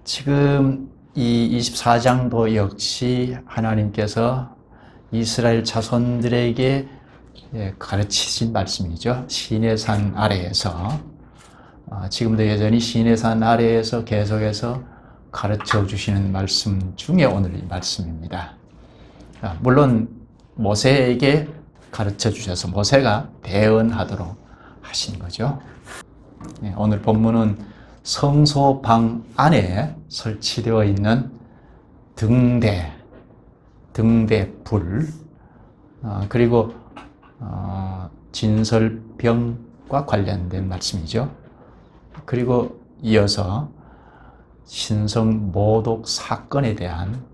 지금 이 24장도 역시 하나님께서 이스라엘 자손들에게 가르치신 말씀이죠. 시내산 아래에서 지금도 여전히 시내산 아래에서 계속해서 가르쳐 주시는 말씀 중에 오늘 이 말씀입니다. 물론 모세에게 가르쳐 주셔서 모세가 대언하도록 하신 거죠. 오늘 본문은 성소방 안에 설치되어 있는 등대불, 그리고 진설병과 관련된 말씀이죠. 그리고 이어서 신성 모독 사건에 대한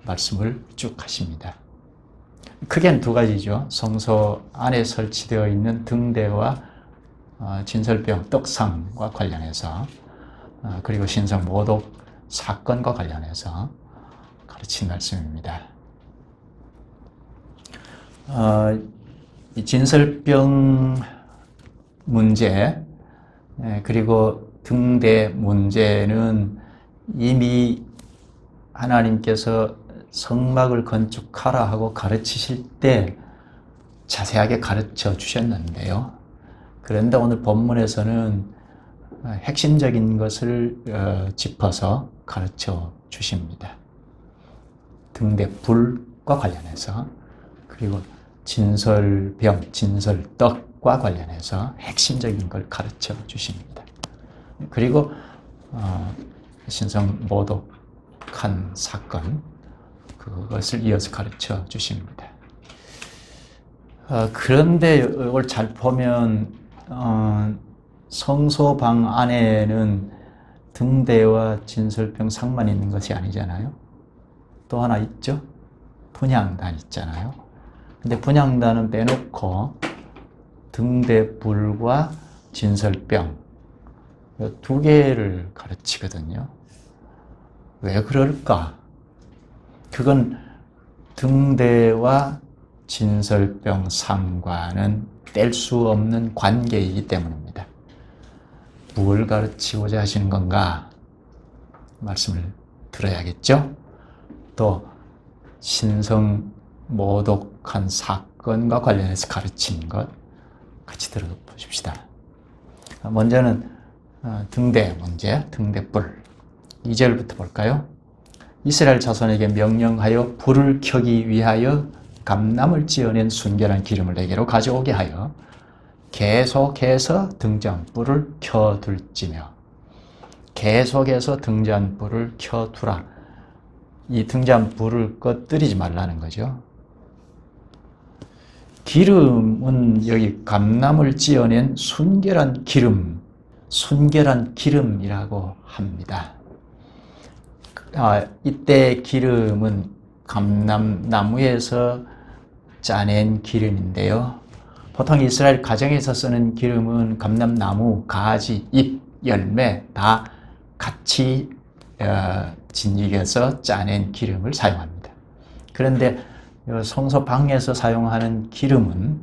말씀을 쭉 하십니다. 크게는 두 가지죠. 성소 안에 설치되어 있는 등대와 진설병 떡상과 관련해서, 그리고 신성 모독 사건과 관련해서 가르친 말씀입니다. 이 진설병 문제, 그리고 등대 문제는 이미 하나님께서 성막을 건축하라 하고 가르치실 때 자세하게 가르쳐 주셨는데요. 그런데 오늘 본문에서는 핵심적인 것을 짚어서 가르쳐 주십니다. 등대불과 관련해서, 그리고 진설병, 진설떡과 관련해서 핵심적인 걸 가르쳐 주십니다. 그리고 신성 모독한 사건, 그것을 이어서 가르쳐 주십니다. 그런데 이걸 잘 보면 성소방 안에는 등대와 진설병 상만 있는 것이 아니잖아요. 또 하나 있죠. 분향단 있잖아요. 근데 분향단은 빼놓고 등대불과 진설병 두 개를 가르치거든요. 왜 그럴까? 그건 등대와 진설병 상과는 뗄 수 없는 관계이기 때문입니다. 무엇을 가르치고자 하시는 건가? 말씀을 들어야겠죠? 또 신성 모독한 사건과 관련해서 가르치는 것 같이 들어보십시다. 먼저는 등대 문제, 등대불. 2절부터 볼까요? 이스라엘 자손에게 명령하여 불을 켜기 위하여 감람을 찌어낸 순결한 기름을 내게로 가져오게 하여 계속해서 등잔불을 켜둘지며, 계속해서 등잔불을 켜두라. 이 등잔불을 꺼뜨리지 말라는 거죠. 기름은 여기 감람을 찌어낸 순결한 기름, 순결한 기름이라고 합니다. 이때 기름은 감람나무에서 짜낸 기름인데요. 보통 이스라엘 가정에서 쓰는 기름은 감람나무, 가지, 잎, 열매 다 같이 진익여서 짜낸 기름을 사용합니다. 그런데 성소방에서 사용하는 기름은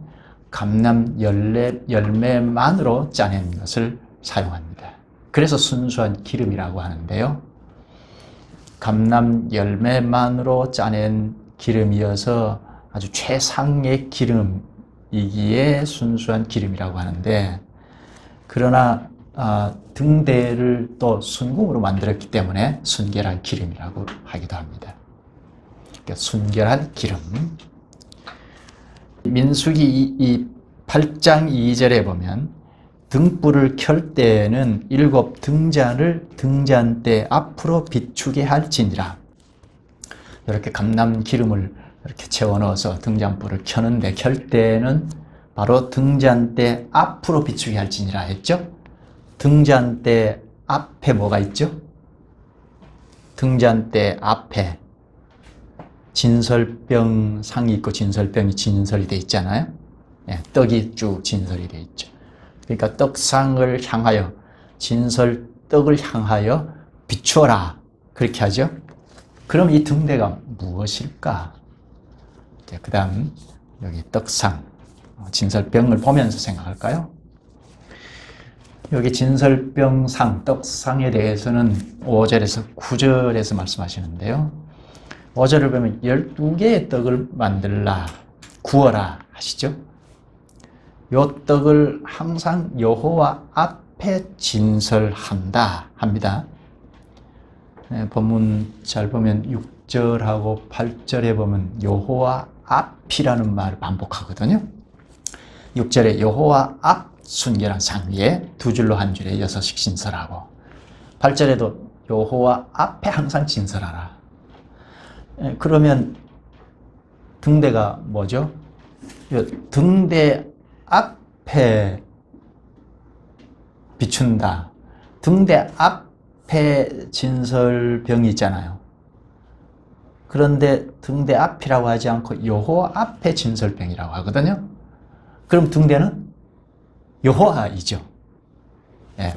감람 열매만으로 짜낸 것을 사용합니다. 그래서 순수한 기름이라고 하는데요. 감람 열매만으로 짜낸 기름이어서 아주 최상의 기름이기에 순수한 기름이라고 하는데, 그러나 등대를 또 순금으로 만들었기 때문에 순결한 기름이라고 하기도 합니다. 그러니까 순결한 기름. 민수기 8장 2절에 보면 등불을 켤 때에는 7 등잔을 등잔대 앞으로 비추게 할지니라. 이렇게 감람 기름을 이렇게 채워 넣어서 등잔불을 켜는데, 켤 때는 바로 등잔대 앞으로 비추게 할지니라 했죠. 등잔대 앞에 뭐가 있죠? 등잔대 앞에 진설병 상이 있고 진설병이 진설이 되어 있잖아요. 떡이 쭉 진설이 되어 있죠. 그러니까 떡상을 향하여, 진설떡을 향하여 비추어라, 그렇게 하죠. 그럼 이 등대가 무엇일까? 그 다음 여기 떡상, 진설병을 보면서 생각할까요? 여기 진설병상, 떡상에 대해서는 5절에서 9절에서 말씀하시는데요. 5절을 보면 12개의 떡을 만들라, 구워라 하시죠. 요 떡을 항상 여호와 앞에 진설한다 합니다. 본문 잘 보면 6절하고 8절에 보면 여호와 앞이라는 말을 반복하거든요. 6절에 여호와 앞 순결한 상 위에 두 줄로 한 줄에 6씩 진설하고, 8절에도 여호와 앞에 항상 진설하라. 그러면 등대가 뭐죠? 등대 앞에 비춘다. 등대 앞에 진설병이 있잖아요. 그런데 등대 앞이라고 하지 않고 여호와 앞에 진설병이라고 하거든요. 그럼 등대는 여호와이죠. 예.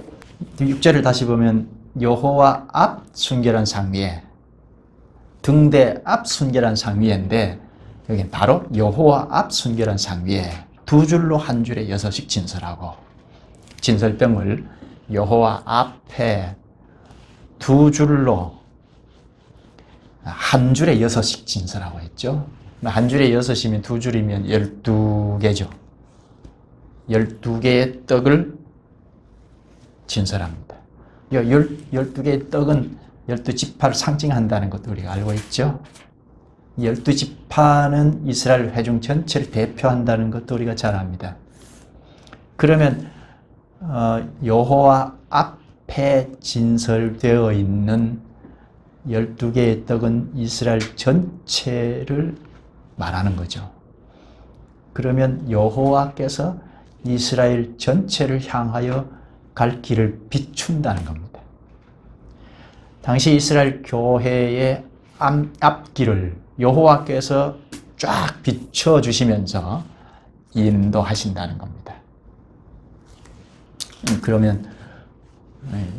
6절을 다시 보면 여호와 앞 순결한 상 위에, 등대 앞 순결한 상 위에인데 여기 바로 여호와 앞 순결한 상 위에 두 줄로 한 줄에 6씩 진설하고, 진설병을 여호와 앞에 두 줄로 한 줄에 6씩 진설하고 했죠. 한 줄에 6이면 두 줄이면 12개죠. 12개의 떡을 진설합니다. 12개의 떡은 12지파를 상징한다는 것도 우리가 알고 있죠. 12지파는 이스라엘 회중 전체를 대표한다는 것도 우리가 잘 압니다. 그러면 여호와 앞에 진설되어 있는 12개의 떡은 이스라엘 전체를 말하는 거죠. 그러면 여호와께서 이스라엘 전체를 향하여 갈 길을 비춘다는 겁니다. 당시 이스라엘 교회의 앞길을 여호와께서 쫙 비춰주시면서 인도하신다는 겁니다. 그러면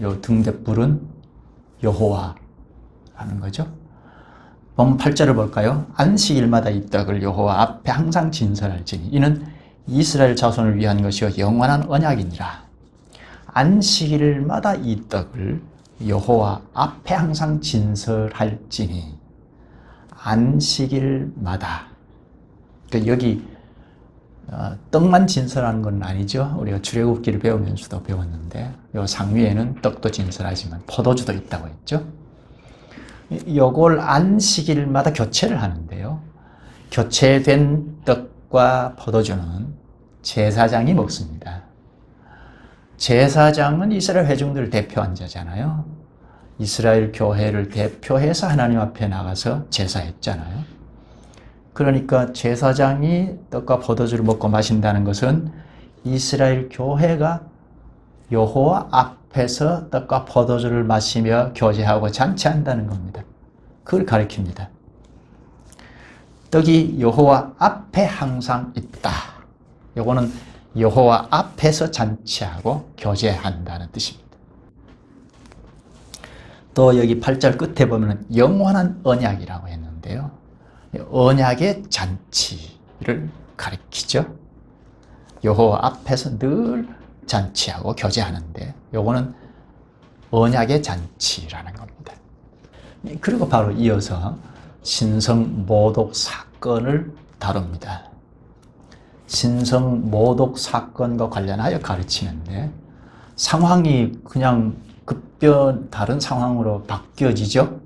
요 등대불은 여호와라는 거죠. 본문 8절을 볼까요? 안식일마다 이 떡을 여호와 앞에 항상 진설할지니 이는 이스라엘 자손을 위한 것이요 영원한 언약이니라. 안식일마다 이 떡을 여호와 앞에 항상 진설할지니, 안식일마다. 그러니까 여기 떡만 진설하는 건 아니죠. 우리가 출애굽기를 배우면서도 배웠는데 요 상위에는 떡도 진설하지만 포도주도 있다고 했죠. 요걸 안식일마다 교체를 하는데요. 교체된 떡과 포도주는 제사장이 먹습니다. 제사장은 이스라엘 회중들을 대표한 자잖아요. 이스라엘 교회를 대표해서 하나님 앞에 나가서 제사했잖아요. 그러니까 제사장이 떡과 포도주를 먹고 마신다는 것은 이스라엘 교회가 여호와 앞에서 떡과 포도주를 마시며 교제하고 잔치한다는 겁니다. 그걸 가리킵니다. 떡이 여호와 앞에 항상 있다. 요거는 여호와 앞에서 잔치하고 교제한다는 뜻입니다. 또 여기 8절 끝에 보면 영원한 언약이라고 했는데요. 언약의 잔치를 가리키죠. 여호와 앞에서 늘 잔치하고 교제하는데 요거는 언약의 잔치라는 겁니다. 그리고 바로 이어서 신성 모독 사건을 다룹니다. 신성 모독 사건과 관련하여 가르치는데 상황이 그냥 급변 다른 상황으로 바뀌어지죠.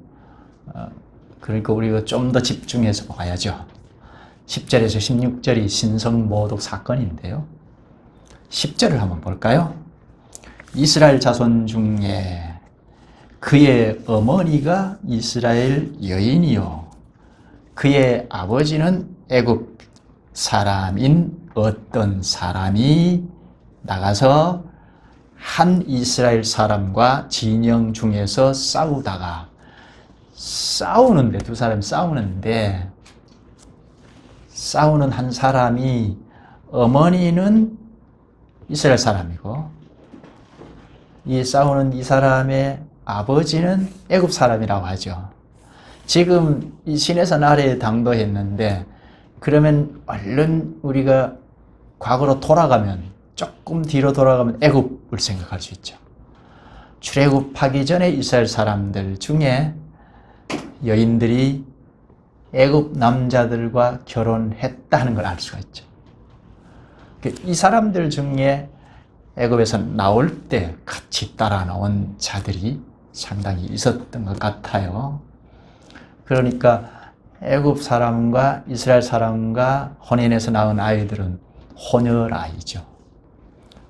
그러니까 우리가 좀 더 집중해서 봐야죠. 10절에서 16절이 신성 모독 사건인데요. 10절을 한번 볼까요? 이스라엘 자손 중에 그의 어머니가 이스라엘 여인이요 그의 아버지는 애굽 사람인 어떤 사람이 나가서 한 이스라엘 사람과 진영 중에서 싸우는데 두 사람이 싸우는 한 사람이 어머니는 이스라엘 사람이고 이 싸우는 이 사람의 아버지는 애굽 사람이라고 하죠. 지금 이 시내산 아래에 당도했는데 그러면 얼른 우리가 과거로 돌아가면 조금 뒤로 돌아가면 애굽을 생각할 수 있죠. 출애굽하기 전에 이스라엘 사람들 중에 여인들이 애굽 남자들과 결혼했다는 걸 알 수가 있죠. 이 사람들 중에 애굽에서 나올 때 같이 따라 나온 자들이 상당히 있었던 것 같아요. 그러니까 애굽 사람과 이스라엘 사람과 혼인해서 낳은 아이들은 혼혈아이죠.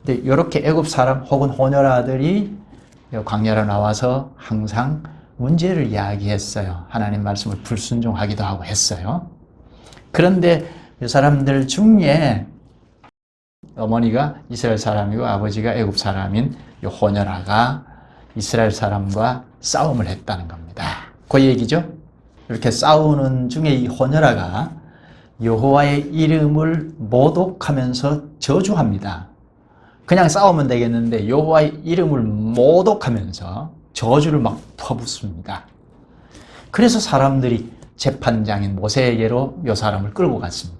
근데 이렇게 애굽 사람 혹은 혼혈아들이 광야로 나와서 항상 문제를 이야기했어요. 하나님 말씀을 불순종하기도 하고 했어요. 그런데 이 사람들 중에 어머니가 이스라엘 사람이고 아버지가 애굽 사람인 이 혼혈아가 이스라엘 사람과 싸움을 했다는 겁니다. 그 얘기죠. 이렇게 싸우는 중에 이 혼혈아가 여호와의 이름을 모독하면서 저주합니다. 그냥 싸우면 되겠는데 여호와의 이름을 모독하면서 저주를 막 퍼붓습니다. 그래서 사람들이 재판장인 모세에게로 이 사람을 끌고 갔습니다.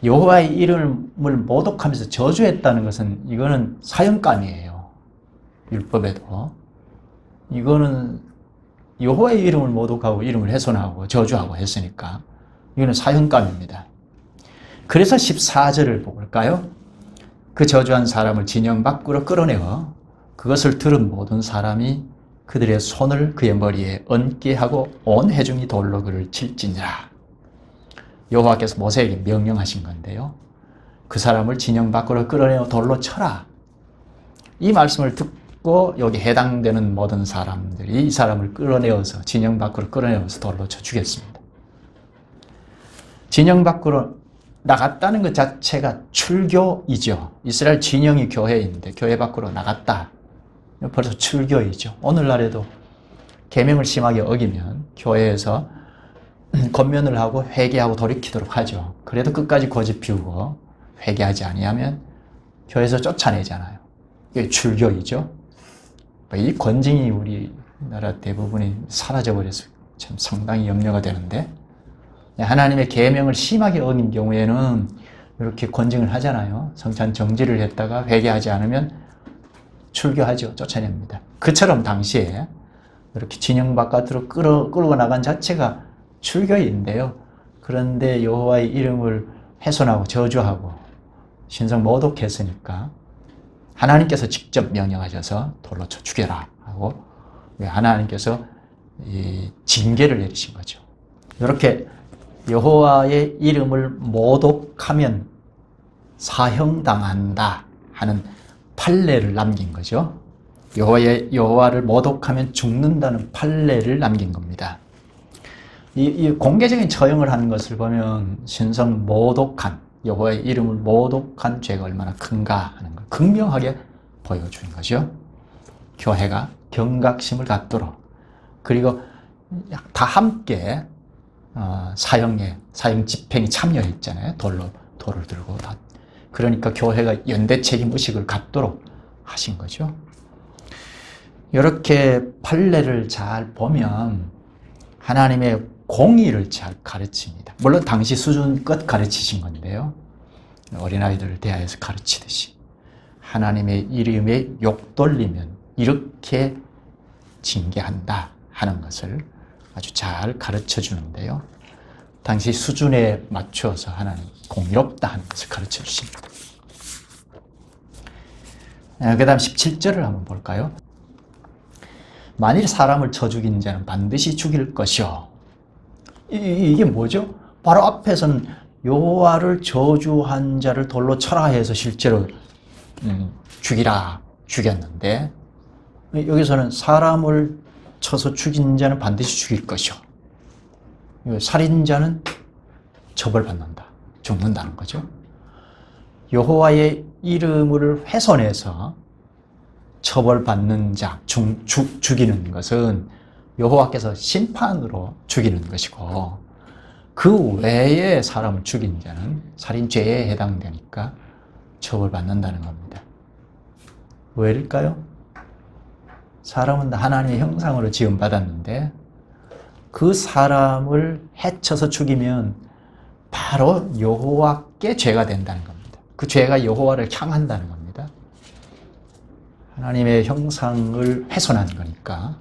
여호와의 이름을 모독하면서 저주했다는 것은 이거는 사형감이에요. 율법에도. 이거는 여호와의 이름을 모독하고 이름을 훼손하고 저주하고 했으니까 이거는 사형감입니다. 그래서 14절을 볼까요? 그 저주한 사람을 진영 밖으로 끌어내어 그것을 들은 모든 사람이 그들의 손을 그의 머리에 얹게 하고 온 회중이 돌로 그를 칠지니라. 여호와께서 모세에게 명령하신 건데요. 그 사람을 진영 밖으로 끌어내어 돌로 쳐라. 이 말씀을 듣고 여기 해당되는 모든 사람들이 이 사람을 끌어내어서 진영 밖으로 끌어내어서 돌로 쳐 죽였습니다. 진영 밖으로 나갔다는 것 자체가 출교이죠. 이스라엘 진영이 교회인데 교회 밖으로 나갔다. 벌써 출교이죠. 오늘날에도 계명을 심하게 어기면 교회에서 권면을 하고 회개하고 돌이키도록 하죠. 그래도 끝까지 고집 피우고 회개하지 아니하면 교회에서 쫓아내잖아요. 이게 출교이죠. 이 권징이 우리나라 대부분이 사라져버려서 참 상당히 염려가 되는데, 하나님의 계명을 심하게 어긴 경우에는 이렇게 권징을 하잖아요. 성찬 정지를 했다가 회개하지 않으면 출교하죠. 쫓아냅니다. 그처럼 당시에 이렇게 진영 바깥으로 끌고 나간 자체가 출교인데요. 그런데 여호와의 이름을 훼손하고 저주하고 신성 모독했으니까 하나님께서 직접 명령하셔서 돌로 쳐 죽여라 하고 하나님께서 이 징계를 내리신 거죠. 이렇게 여호와의 이름을 모독하면 사형당한다 하는 판례를 남긴 거죠. 여호와를 모독하면 죽는다는 판례를 남긴 겁니다. 이 공개적인 처형을 하는 것을 보면 신성 모독한, 여호와의 이름을 모독한 죄가 얼마나 큰가 하는 걸 극명하게 보여주는 거죠. 교회가 경각심을 갖도록, 그리고 다 함께 사형 집행에 참여했잖아요. 돌을 들고 다. 그러니까 교회가 연대 책임 의식을 갖도록 하신 거죠. 이렇게 판례를 잘 보면 하나님의 공의를 잘 가르칩니다. 물론 당시 수준껏 가르치신 건데요. 어린아이들을 대하여서 가르치듯이 하나님의 이름에 욕 돌리면 이렇게 징계한다 하는 것을 아주 잘 가르쳐 주는데요. 당시 수준에 맞춰서 하나님 공의롭다 하는 것을 가르쳐 주십니다. 그 다음 17절을 한번 볼까요? 만일 사람을 쳐 죽인 자는 반드시 죽일 것이요. 이게 뭐죠? 바로 앞에서는 여호와를 저주한 자를 돌로 쳐라 해서 실제로 죽였는데, 여기서는 사람을 쳐서 죽인 자는 반드시 죽일 것이요. 살인자는 처벌받는다, 죽는다는 거죠. 여호와의 이름을 훼손해서 처벌받는 자, 죽이는 것은 여호와께서 심판으로 죽이는 것이고, 그 외에 사람을 죽인 자는 살인죄에 해당되니까 처벌받는다는 겁니다. 왜일까요? 사람은 하나님의 형상으로 지음받았는데 그 사람을 해쳐서 죽이면 바로 여호와께 죄가 된다는 겁니다. 그 죄가 여호와를 향한다는 겁니다. 하나님의 형상을 훼손한 거니까.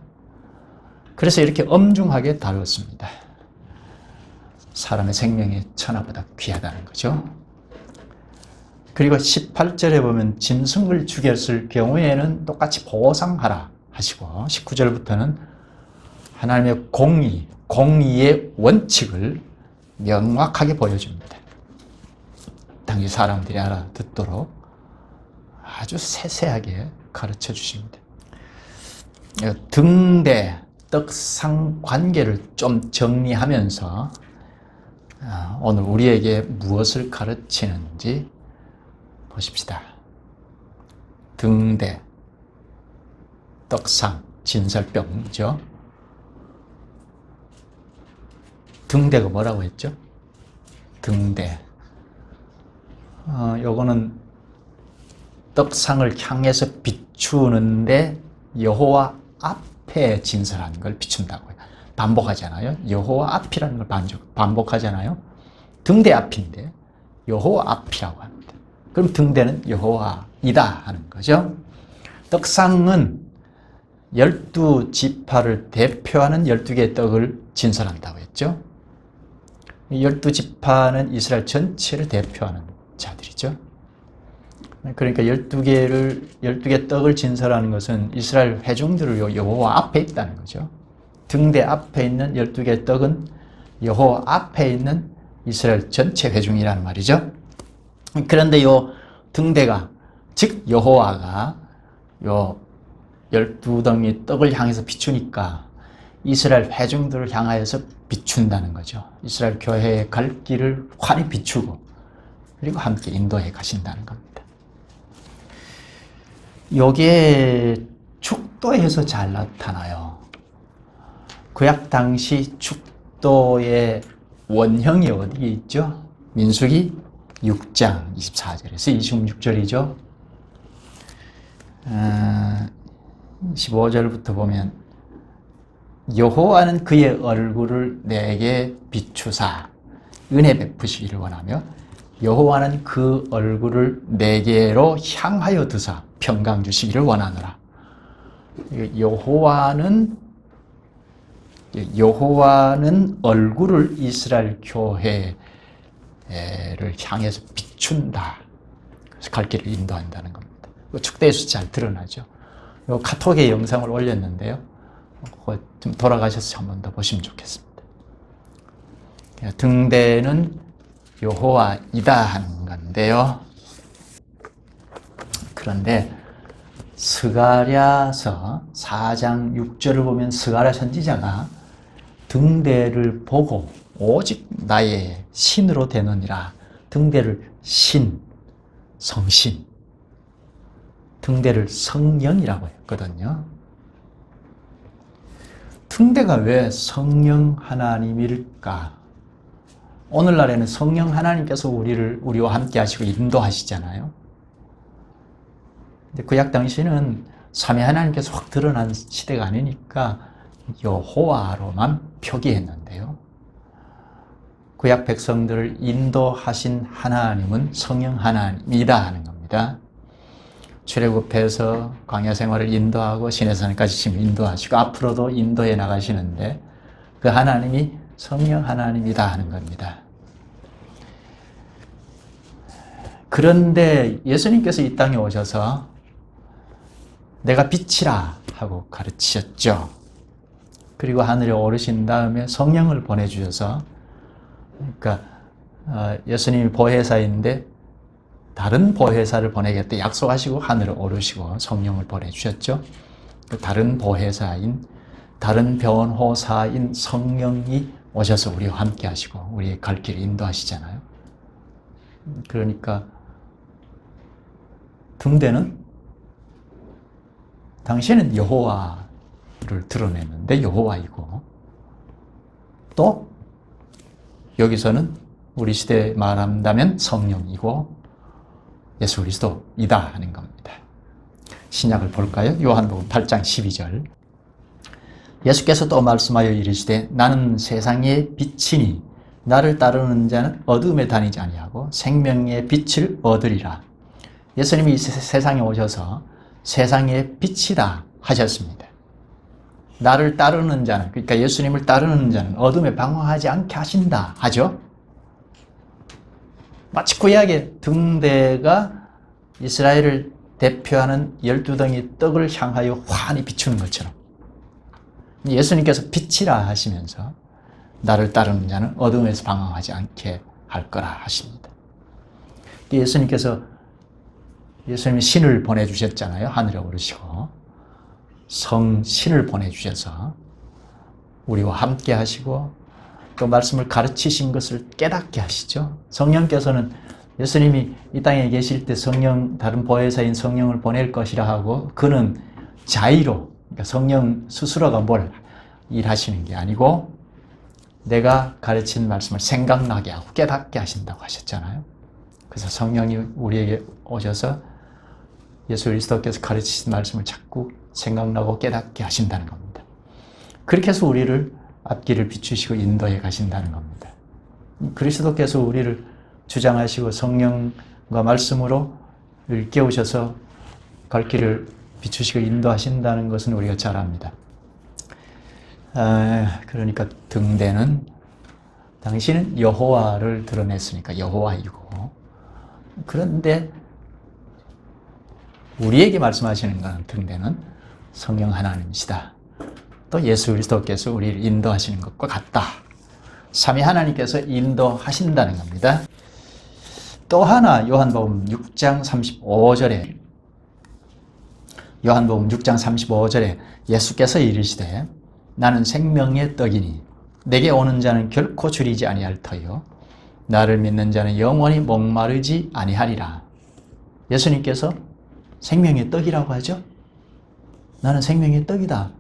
그래서 이렇게 엄중하게 다뤘습니다. 사람의 생명이 천하보다 귀하다는 거죠. 그리고 18절에 보면 짐승을 죽였을 경우에는 똑같이 보상하라 하시고 19절부터는 하나님의 공의의 원칙을 명확하게 보여줍니다. 당시 사람들이 알아듣도록 아주 세세하게 가르쳐 주십니다. 등대, 떡상 관계를 좀 정리하면서 오늘 우리에게 무엇을 가르치는지 보십시다. 등대, 떡상, 진설병이죠. 등대가 뭐라고 했죠? 등대. 요거는 떡상을 향해서 비추는데 여호와 앞에 진설하는 걸 비춘다고요. 반복하잖아요. 여호와 앞이라는 걸 반복하잖아요. 등대 앞인데 여호와 앞이라고 합니다. 그럼 등대는 여호와이다 하는 거죠. 떡상은 12지파를 대표하는 12개의 떡을 진설한다고 했죠. 12지파는 이스라엘 전체를 대표하는 자들이죠. 그러니까 12개 떡을 진설하는 것은 이스라엘 회중들을 여호와 앞에 있다는 거죠. 등대 앞에 있는 12개 떡은 여호와 앞에 있는 이스라엘 전체 회중이라는 말이죠. 그런데 요 등대가, 즉 여호와가 요 12덩이 떡을 향해서 비추니까 이스라엘 회중들을 향하여서 비춘다는 거죠. 이스라엘 교회의 갈 길을 환히 비추고 그리고 함께 인도해 가신다는 겁니다. 요게 축도에서 잘 나타나요. 구약 당시 축도의 원형이 어디에 있죠? 민수기 6장 24절에서 26절이죠. 15절부터 보면 여호와는 그의 얼굴을 내게 비추사 은혜 베푸시기를 원하며 여호와는 그 얼굴을 내게로 향하여 드사 평강 주시기를 원하노라. 여호와는 얼굴을 이스라엘 교회를 향해서 비춘다. 그래서 갈 길을 인도한다는 겁니다. 축대에서 잘 드러나죠. 카톡에 영상을 올렸는데요. 좀 돌아가셔서 한 번 더 보시면 좋겠습니다. 등대는 여호와이다 하는 건데요. 그런데 스가랴서 4장 6절을 보면 스가랴 선지자가 등대를 보고 오직 나의 신으로 되느니라. 등대를 성신, 등대를 성령이라고 했거든요. 등대가 왜 성령 하나님일까? 오늘날에는 성령 하나님께서 우리와 함께 하시고 인도하시잖아요. 근데 구약 당시는 삼위 하나님께서 확 드러난 시대가 아니니까 여호와로만 표기했는데요. 구약 백성들을 인도하신 하나님은 성령 하나님이다 하는 겁니다. 출애굽해서 광야 생활을 인도하고 시내산까지 지금 인도하시고 앞으로도 인도해 나가시는데 그 하나님이 성령 하나님이다 하는 겁니다. 그런데 예수님께서 이 땅에 오셔서 내가 빛이라 하고 가르치셨죠. 그리고 하늘에 오르신 다음에 성령을 보내주셔서, 그러니까 예수님이 보혜사인데 다른 보혜사를 보내겠다 약속하시고 하늘에 오르시고 성령을 보내주셨죠. 다른 보혜사인, 다른 변호사인 성령이 오셔서 우리와 함께 하시고 우리의 갈 길을 인도하시잖아요. 그러니까 등대는 당시에는 여호와를 드러냈는데 여호와이고, 또 여기서는 우리 시대에 말한다면 성령이고 예수 그리스도이다 하는 겁니다. 신약을 볼까요? 요한복음 8장 12절. 예수께서 또 말씀하여 이르시되 나는 세상의 빛이니 나를 따르는 자는 어둠에 다니지 아니하고 생명의 빛을 얻으리라. 예수님이 이 세상에 오셔서 세상의 빛이다 하셨습니다. 나를 따르는 자는, 그러니까 예수님을 따르는 자는 어둠에 방황하지 않게 하신다 하죠. 마치 구약의 등대가 이스라엘을 대표하는 12덩이 떡을 향하여 환히 비추는 것처럼 예수님께서 빛이라 하시면서 나를 따르는 자는 어둠에서 방황하지 않게 할 거라 하십니다. 예수님께서 예수님이 신을 보내주셨잖아요. 하늘에 오르시고 성신을 보내주셔서 우리와 함께 하시고 또 말씀을 가르치신 것을 깨닫게 하시죠. 성령께서는 예수님이 이 땅에 계실 때 성령, 다른 보혜사인 성령을 보낼 것이라 하고 그는 자의로, 그러니까 성령 스스로가 뭘 일하시는 게 아니고 내가 가르친 말씀을 생각나게 하고 깨닫게 하신다고 하셨잖아요. 그래서 성령이 우리에게 오셔서 예수 그리스도께서 가르치신 말씀을 자꾸 생각나고 깨닫게 하신다는 겁니다. 그렇게 해서 우리를 앞길을 비추시고 인도해 가신다는 겁니다. 그리스도께서 우리를 주장하시고 성령과 말씀으로 일깨우셔서 갈 길을 비추시고 인도하신다는 것은 우리가 잘 압니다. 그러니까 등대는 당신은 여호와를 드러냈으니까 여호와이고, 그런데 우리에게 말씀하시는 것은 등대는 성령 하나님이시다. 또 예수 그리스도께서 우리를 인도하시는 것과 같다. 삼위 하나님께서 인도하신다는 겁니다. 또 하나 요한복음 6장 35절에 예수께서 이르시되 나는 생명의 떡이니 내게 오는 자는 결코 줄이지 아니할 터요 나를 믿는 자는 영원히 목마르지 아니하리라. 예수님께서 생명의 떡이라고 하죠. 나는 생명의 떡이다.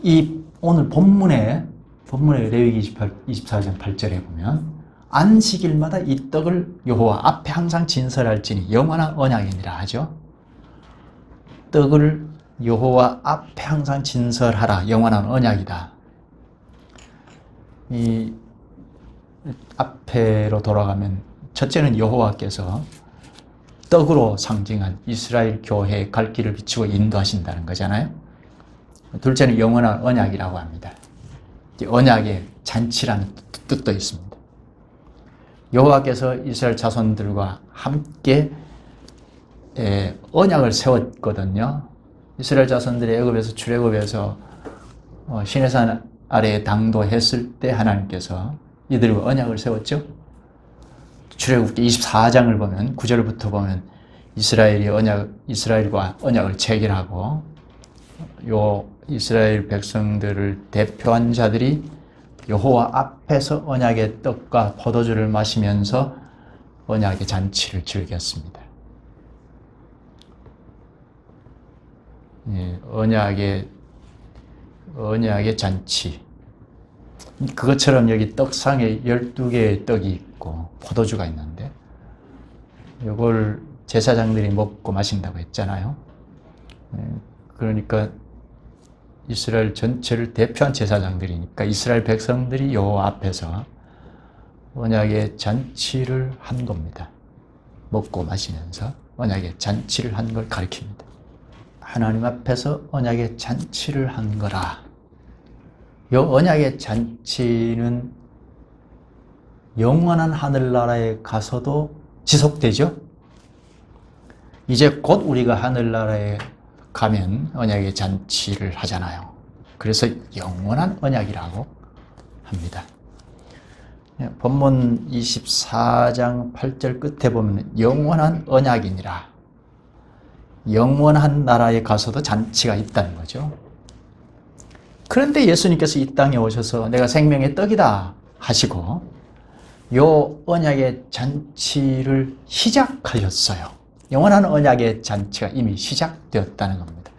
이 오늘 본문에 레위기 24장 8절에 보면 안식일마다 이 떡을 여호와 앞에 항상 진설할지니 영원한 언약이니라 하죠. 떡을 여호와 앞에 항상 진설하라. 영원한 언약이다. 이 앞에로 돌아가면 첫째는 여호와께서 떡으로 상징한 이스라엘 교회의 갈 길을 비추고 인도하신다는 거잖아요. 둘째는 영원한 언약이라고 합니다. 언약의 잔치라는 뜻도 있습니다. 여호와께서 이스라엘 자손들과 함께 언약을 세웠거든요. 이스라엘 자손들이 애굽에서 출애굽해서 시내산 아래에 당도했을 때 하나님께서 이들과 언약을 세웠죠. 출애굽기 24장을 보면 9절부터 보면 이스라엘과 언약을 체결하고 요 이스라엘 백성들을 대표한 자들이 여호와 앞에서 언약의 떡과 포도주를 마시면서 언약의 잔치를 즐겼습니다. 언약의 잔치. 그것처럼 여기 떡상에 12개의 떡이 있고 포도주가 있는데 이걸 제사장들이 먹고 마신다고 했잖아요. 그러니까 이스라엘 전체를 대표한 제사장들이니까 이스라엘 백성들이 여호와 앞에서 언약의 잔치를 한 겁니다. 먹고 마시면서 언약의 잔치를 한 걸 가리킵니다. 하나님 앞에서 언약의 잔치를 한 거라. 이 언약의 잔치는 영원한 하늘나라에 가서도 지속되죠. 이제 곧 우리가 하늘나라에 가면 언약의 잔치를 하잖아요. 그래서 영원한 언약이라고 합니다. 본문 24장 8절 끝에 보면 영원한 언약이니라. 영원한 나라에 가서도 잔치가 있다는 거죠. 그런데 예수님께서 이 땅에 오셔서 내가 생명의 떡이다 하시고 요 언약의 잔치를 시작하셨어요. 영원한 언약의 잔치가 이미 시작되었다는 겁니다.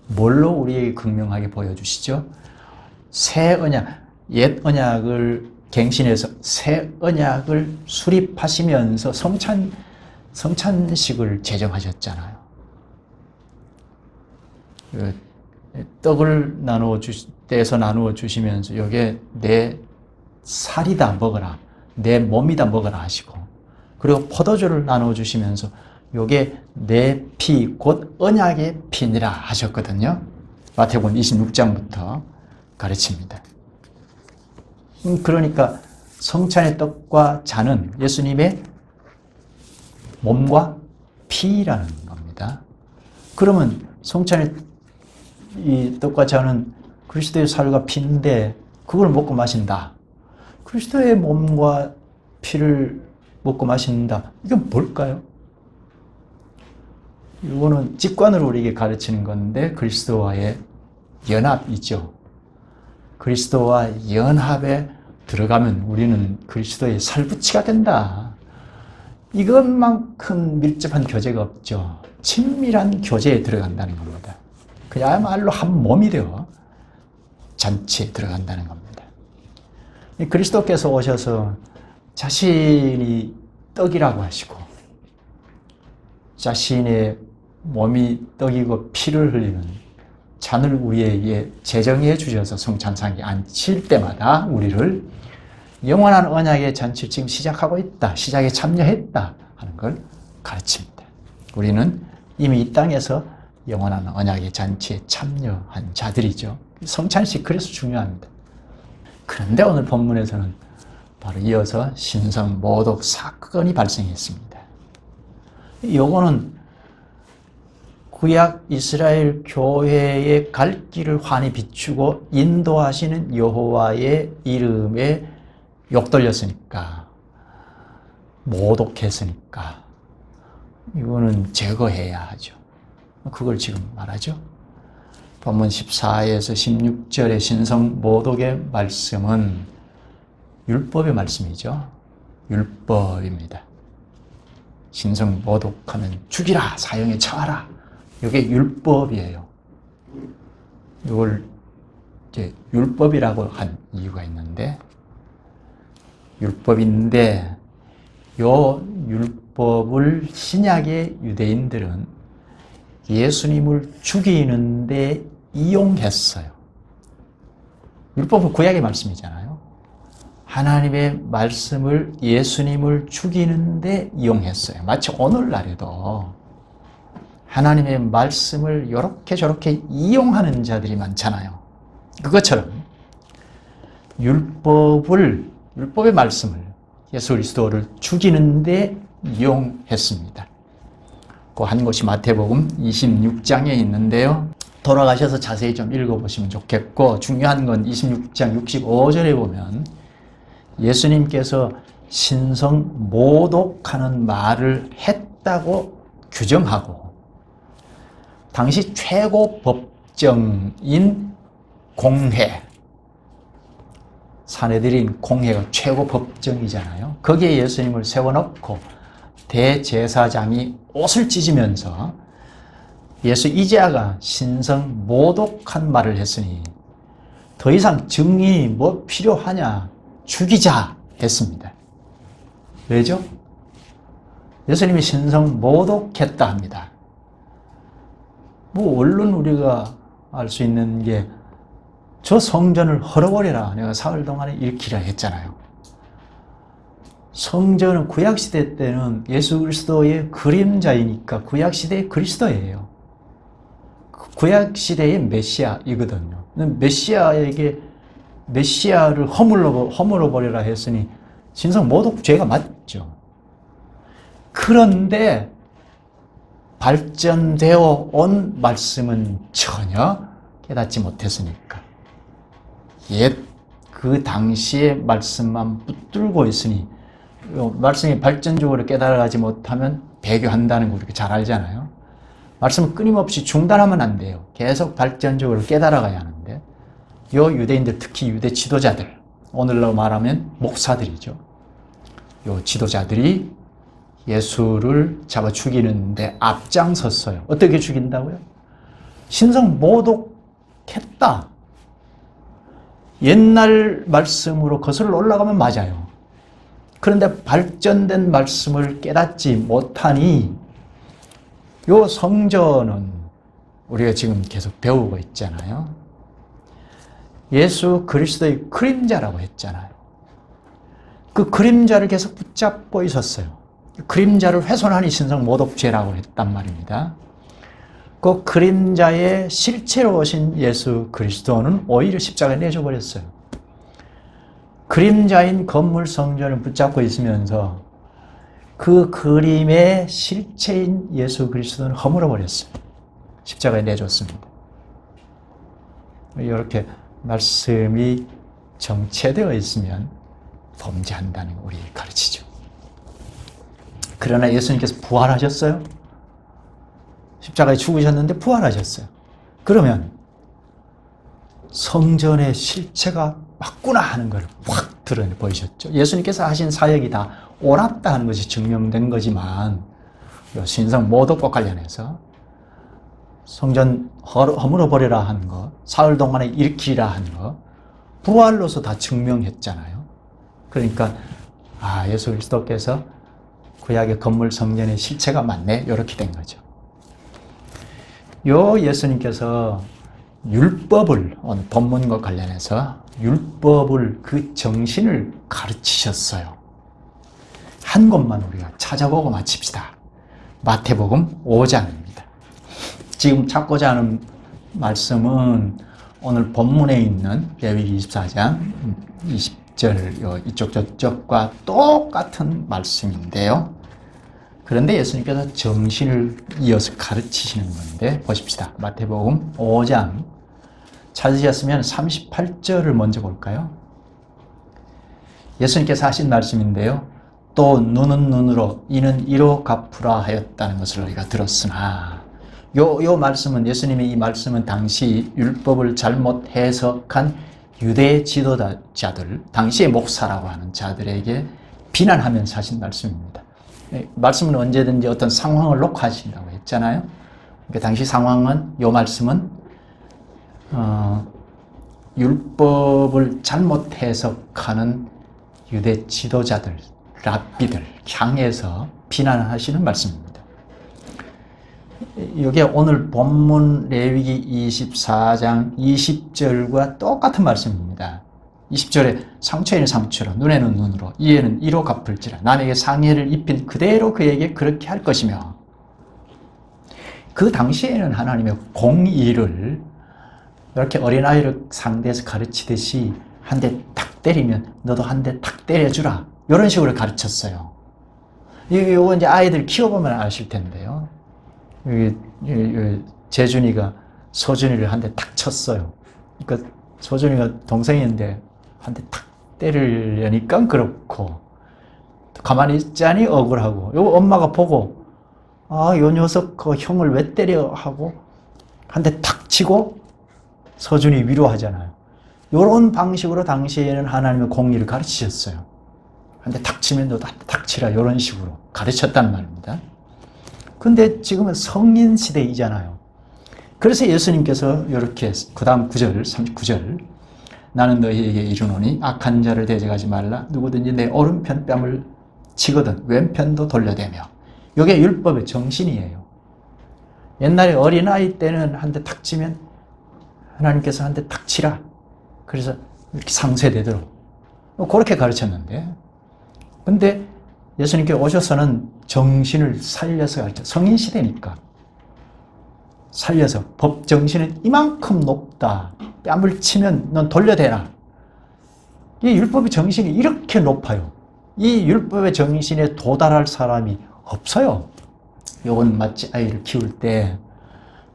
뭘로 우리에게 극명하게 보여주시죠? 새 언약, 옛 언약을 갱신해서 새 언약을 수립하시면서 성찬식을 제정하셨잖아요. 떡을 떼서 나누어 주시면서 이게 내 살이다 먹어라, 내 몸이다 먹어라 하시고, 그리고 포도주를 나누어 주시면서 이게 내 피 곧 언약의 피니라 하셨거든요. 마태복음 26장부터 가르칩니다. 그러니까 성찬의 떡과 잔은 예수님의 몸과 피라는 겁니다. 그러면 성찬의 이 떡과 잔은 그리스도의 살과 피인데 그걸 먹고 마신다. 그리스도의 몸과 피를 먹고 마신다. 이건 뭘까요? 이거는 직관으로 우리에게 가르치는 건데 그리스도와의 연합이죠. 그리스도와 연합에 들어가면 우리는 그리스도의 살붙이가 된다. 이것만큼 밀접한 교제가 없죠. 친밀한 교제에 들어간다는 겁니다. 그야말로 한 몸이 되어 잔치에 들어간다는 겁니다. 그리스도께서 오셔서 자신이 떡이라고 하시고 자신의 몸이 떡이고 피를 흘리는 잔을 우리에게 제정해 주셔서 성찬상에 앉힐 때마다 우리를 영원한 언약의 잔치를 지금 시작하고 있다, 시작에 참여했다 하는 걸 가르칩니다. 우리는 이미 이 땅에서 영원한 언약의 잔치에 참여한 자들이죠. 성찬식 그래서 중요합니다. 그런데 오늘 본문에서는 바로 이어서 신성 모독 사건이 발생했습니다. 요거는 구약 이스라엘 교회의 갈 길을 환히 비추고 인도하시는 여호와의 이름에 욕돌렸으니까, 모독했으니까 이거는 제거해야 하죠. 그걸 지금 말하죠. 본문 14에서 16절의 신성 모독의 말씀은 율법의 말씀이죠. 율법입니다. 신성 모독하면 죽이라, 사형에 처하라. 이게 율법이에요. 이걸 이제 율법이라고 한 이유가 있는데, 율법인데 요 율법을 신약의 유대인들은 예수님을 죽이는데 이용했어요. 율법은 구약의 말씀이잖아요. 하나님의 말씀을 예수님을 죽이는데 이용했어요. 마치 오늘날에도 하나님의 말씀을 이렇게 저렇게 이용하는 자들이 많잖아요. 그것처럼 율법의 말씀을 예수 그리스도를 죽이는데 이용했습니다. 그 한 곳이 마태복음 26장에 있는데요. 돌아가셔서 자세히 좀 읽어보시면 좋겠고, 중요한 건 26장 65절에 보면 예수님께서 신성 모독하는 말을 했다고 규정하고, 당시 최고 법정인 공회, 사내들인 공회가 최고 법정이잖아요. 거기에 예수님을 세워놓고 대제사장이 옷을 찢으면서 예수 이제야가 신성 모독한 말을 했으니 더 이상 증인이 뭐 필요하냐, 죽이자 했습니다. 왜죠? 예수님이 신성 모독했다 합니다. 뭐 얼른 우리가 알 수 있는 게, 저 성전을 헐어버려라, 내가 사흘 동안에 일으키라 했잖아요. 성전은 구약시대 때는 예수 그리스도의 그림자이니까 구약시대의 그리스도예요. 구약시대의 메시아이거든요. 메시아에게 메시아를 허물어버려라 했으니 신성 모독 죄가 맞죠. 그런데 발전되어 온 말씀은 전혀 깨닫지 못했으니까, 옛 그 당시의 말씀만 붙들고 있으니, 말씀이 발전적으로 깨달아가지 못하면 배교한다는 거 우리가 잘 알잖아요. 말씀을 끊임없이 중단하면 안 돼요. 계속 발전적으로 깨달아가야 하는데, 요 유대인들, 특히 유대 지도자들, 오늘로 말하면 목사들이죠. 요 지도자들이 예수를 잡아 죽이는데 앞장섰어요. 어떻게 죽인다고요? 신성 모독했다. 옛날 말씀으로 거슬러 올라가면 맞아요. 그런데 발전된 말씀을 깨닫지 못하니 요 성전은 우리가 지금 계속 배우고 있잖아요. 예수 그리스도의 그림자라고 했잖아요. 그 그림자를 계속 붙잡고 있었어요. 그림자를 훼손하니 신성 모독죄라고 했단 말입니다. 그 그림자의 실체로 오신 예수 그리스도는 오히려 십자가에 내줘버렸어요. 그림자인 건물 성전을 붙잡고 있으면서 그 그림의 실체인 예수 그리스도는 허물어버렸어요. 십자가에 내줬습니다. 이렇게 말씀이 정체되어 있으면 범죄한다는 걸 우리 가르치죠. 그러나 예수님께서 부활하셨어요. 십자가에 죽으셨는데 부활하셨어요. 그러면 성전의 실체가 맞구나 하는 걸 확 드러내 보이셨죠. 예수님께서 하신 사역이 다 옳았다 하는 것이 증명된 거지만 신성 모독과 관련해서 성전 허물어버리라 한 거, 사흘 동안에 일으키라 한 거, 부활로서 다 증명했잖아요. 그러니까 예수 그리스도께서 구약의 건물 성전의 실체가 맞네, 이렇게 된 거죠. 예수님께서 율법을, 오늘 본문과 관련해서 율법을, 그 정신을 가르치셨어요. 한 곳만 우리가 찾아보고 마칩시다. 마태복음 5장입니다. 지금 찾고자 하는 말씀은 오늘 본문에 있는 레위기 24장 20절 이쪽 저쪽과 똑같은 말씀인데요. 그런데 예수님께서 정신을 이어서 가르치시는 건데 보십시다. 마태복음 5장 찾으셨으면 38절을 먼저 볼까요? 예수님께서 하신 말씀인데요. 또 눈은 눈으로 이는 이로 갚으라 하였다는 것을 우리가 들었으나 요 말씀은, 예수님의 이 말씀은 당시 율법을 잘못 해석한 유대 지도자들, 당시의 목사라고 하는 자들에게 비난하면서 하신 말씀입니다. 말씀은 언제든지 어떤 상황을 놓고 하신다고 했잖아요. 그러니까 당시 상황은, 요 말씀은 율법을 잘못 해석하는 유대 지도자들, 랍비들 향해서 비난하시는 말씀입니다. 이게 오늘 본문 레위기 24장 20절과 똑같은 말씀입니다. 20절에 상처에는 상처로, 눈에는 눈으로, 이에는 이로 갚을지라. 남에게 상해를 입힌 그대로 그에게 그렇게 할 것이며. 그 당시에는 하나님의 공의를 이렇게 어린아이를 상대해서 가르치듯이 한 대 탁 때리면 너도 한 대 탁 때려주라, 이런 식으로 가르쳤어요. 이거 이제 아이들 키워보면 아실 텐데요. 재준이가 서준이를 한 대 탁 쳤어요. 그러니까 서준이가 동생인데 한 대 탁 때리려니까 그렇고, 가만히 있자니 억울하고, 요 엄마가 보고 요 녀석 그 형을 왜 때려 하고 한 대 탁 치고 서준이 위로하잖아요. 이런 방식으로 당시에는 하나님의 공의를 가르치셨어요. 한 대 탁 치면 너도 한 대 탁 치라, 이런 식으로 가르쳤단 말입니다. 근데 지금은 성인 시대이잖아요. 그래서 예수님께서 이렇게 그 다음 9절, 39절, 나는 너희에게 이르노니 악한 자를 대적하지 말라. 누구든지 내 오른편 뺨을 치거든 왼편도 돌려대며. 이게 율법의 정신이에요. 옛날에 어린아이 때는 한 대 탁 치면 하나님께서 한 대 탁 치라, 그래서 이렇게 상쇄되도록 그렇게 가르쳤는데, 근데 예수님께 오셔서는 정신을 살려서 가르쳐. 성인 시대니까 살려서, 법 정신은 이만큼 높다, 뺨을 치면 넌 돌려대라. 이 율법의 정신이 이렇게 높아요. 이 율법의 정신에 도달할 사람이 없어요. 요건 마치 아이를 키울 때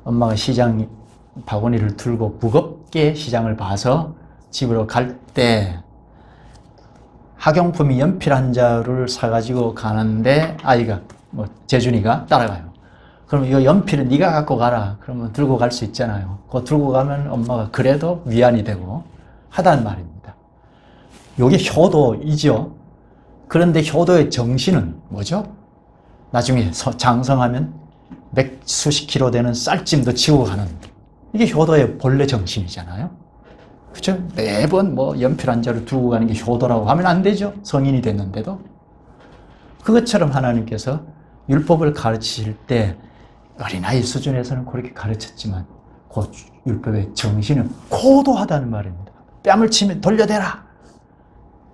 엄마가 시장 바구니를 들고 무겁게 시장을 봐서 집으로 갈 때 학용품이 연필 한 자루를 사가지고 가는데 아이가, 재준이가 따라가요. 그러면 이 연필은 네가 갖고 가라. 그러면 들고 갈 수 있잖아요. 그거 들고 가면 엄마가 그래도 위안이 되고 하단 말입니다. 이게 효도이죠. 그런데 효도의 정신은 뭐죠? 나중에 장성하면 수십 킬로 되는 쌀찜도 지고 가는, 이게 효도의 본래 정신이잖아요. 그렇죠? 매번 연필 한 자루 두고 가는 게 효도라고 하면 안 되죠. 성인이 됐는데도. 그것처럼 하나님께서 율법을 가르치실 때 어린아이 수준에서는 그렇게 가르쳤지만 그 율법의 정신은 고도하다는 말입니다. 뺨을 치면 돌려대라.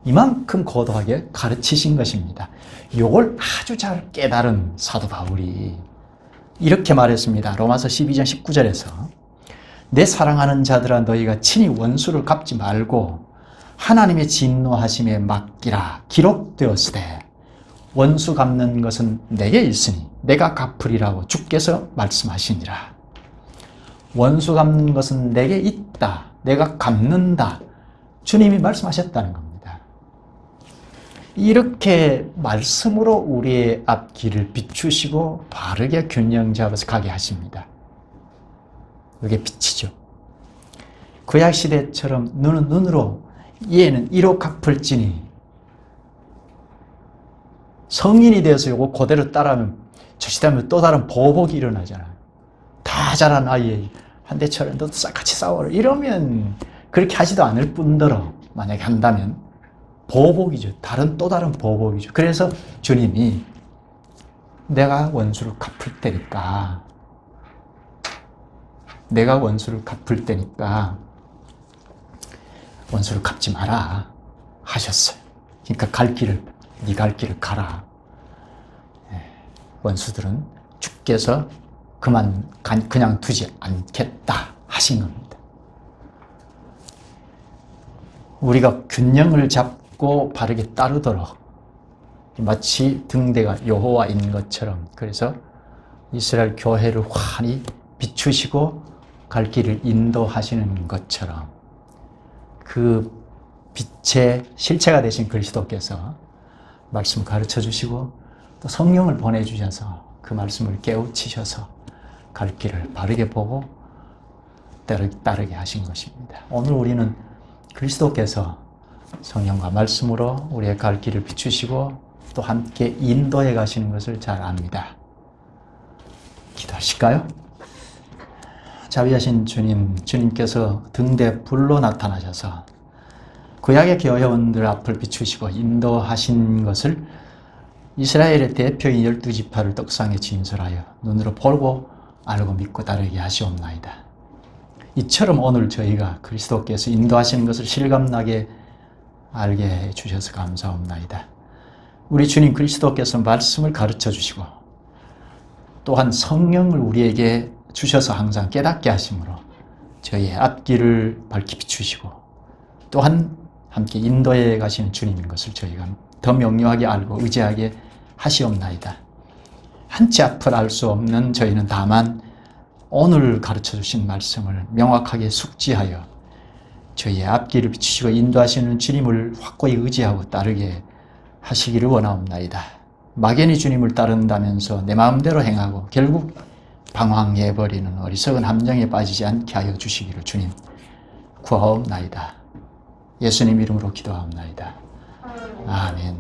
이만큼 고도하게 가르치신 것입니다. 이걸 아주 잘 깨달은 사도 바울이 이렇게 말했습니다. 로마서 12장 19절에서 내 사랑하는 자들아 너희가 친히 원수를 갚지 말고 하나님의 진노하심에 맡기라. 기록되었으되 원수 갚는 것은 내게 있으니 내가 갚으리라고 주께서 말씀하시니라. 원수 갚는 것은 내게 있다. 내가 갚는다. 주님이 말씀하셨다는 겁니다. 이렇게 말씀으로 우리의 앞길을 비추시고 바르게 균형 잡아서 가게 하십니다. 그게 빛이죠. 구약시대처럼 눈은 눈으로 이에는 이로 갚을지니 성인이 되어서 이거 그대로 따라하면 저시다면 또 다른 보복이 일어나잖아요. 다 자란 아이에 한 대 쳐라 너도 같이 싸워라 이러면 그렇게 하지도 않을 뿐더러 만약에 한다면 보복이죠. 또 다른 보복이죠. 그래서 주님이 내가 원수를 갚을 테니까 원수를 갚지 마라 하셨어요. 그러니까 네 갈 길을 가라. 원수들은 주께서 그냥 두지 않겠다 하신 겁니다. 우리가 균형을 잡고 바르게 따르도록 마치 등대가 여호와인 것처럼 그래서 이스라엘 교회를 환히 비추시고 갈 길을 인도하시는 것처럼 그 빛의 실체가 되신 그리스도께서 말씀을 가르쳐 주시고 또 성령을 보내주셔서 그 말씀을 깨우치셔서 갈 길을 바르게 보고 따르게 하신 것입니다. 오늘 우리는 그리스도께서 성령과 말씀으로 우리의 갈 길을 비추시고 또 함께 인도해 가시는 것을 잘 압니다. 기도하실까요? 자비하신 주님께서 등대 불로 나타나셔서 구약의 교회원들 앞을 비추시고 인도하신 것을 이스라엘의 대표인 12지파를 떡상에 진설하여 눈으로 보고 알고 믿고 따르게 하시옵나이다. 이처럼 오늘 저희가 그리스도께서 인도하시는 것을 실감나게 알게 해주셔서 감사옵나이다. 우리 주님 그리스도께서 말씀을 가르쳐 주시고 또한 성령을 우리에게 주셔서 항상 깨닫게 하심으로 저희의 앞길을 밝히 비추시고 또한 함께 인도해 가시는 주님인 것을 저희가 더 명료하게 알고 의지하게 하시옵나이다. 한치 앞을 알 수 없는 저희는 다만 오늘 가르쳐 주신 말씀을 명확하게 숙지하여 저희의 앞길을 비추시고 인도하시는 주님을 확고히 의지하고 따르게 하시기를 원하옵나이다. 막연히 주님을 따른다면서 내 마음대로 행하고 결국 방황해버리는 어리석은 함정에 빠지지 않게 하여 주시기를 주님 구하옵나이다. 예수님 이름으로 기도하옵나이다. 아멘.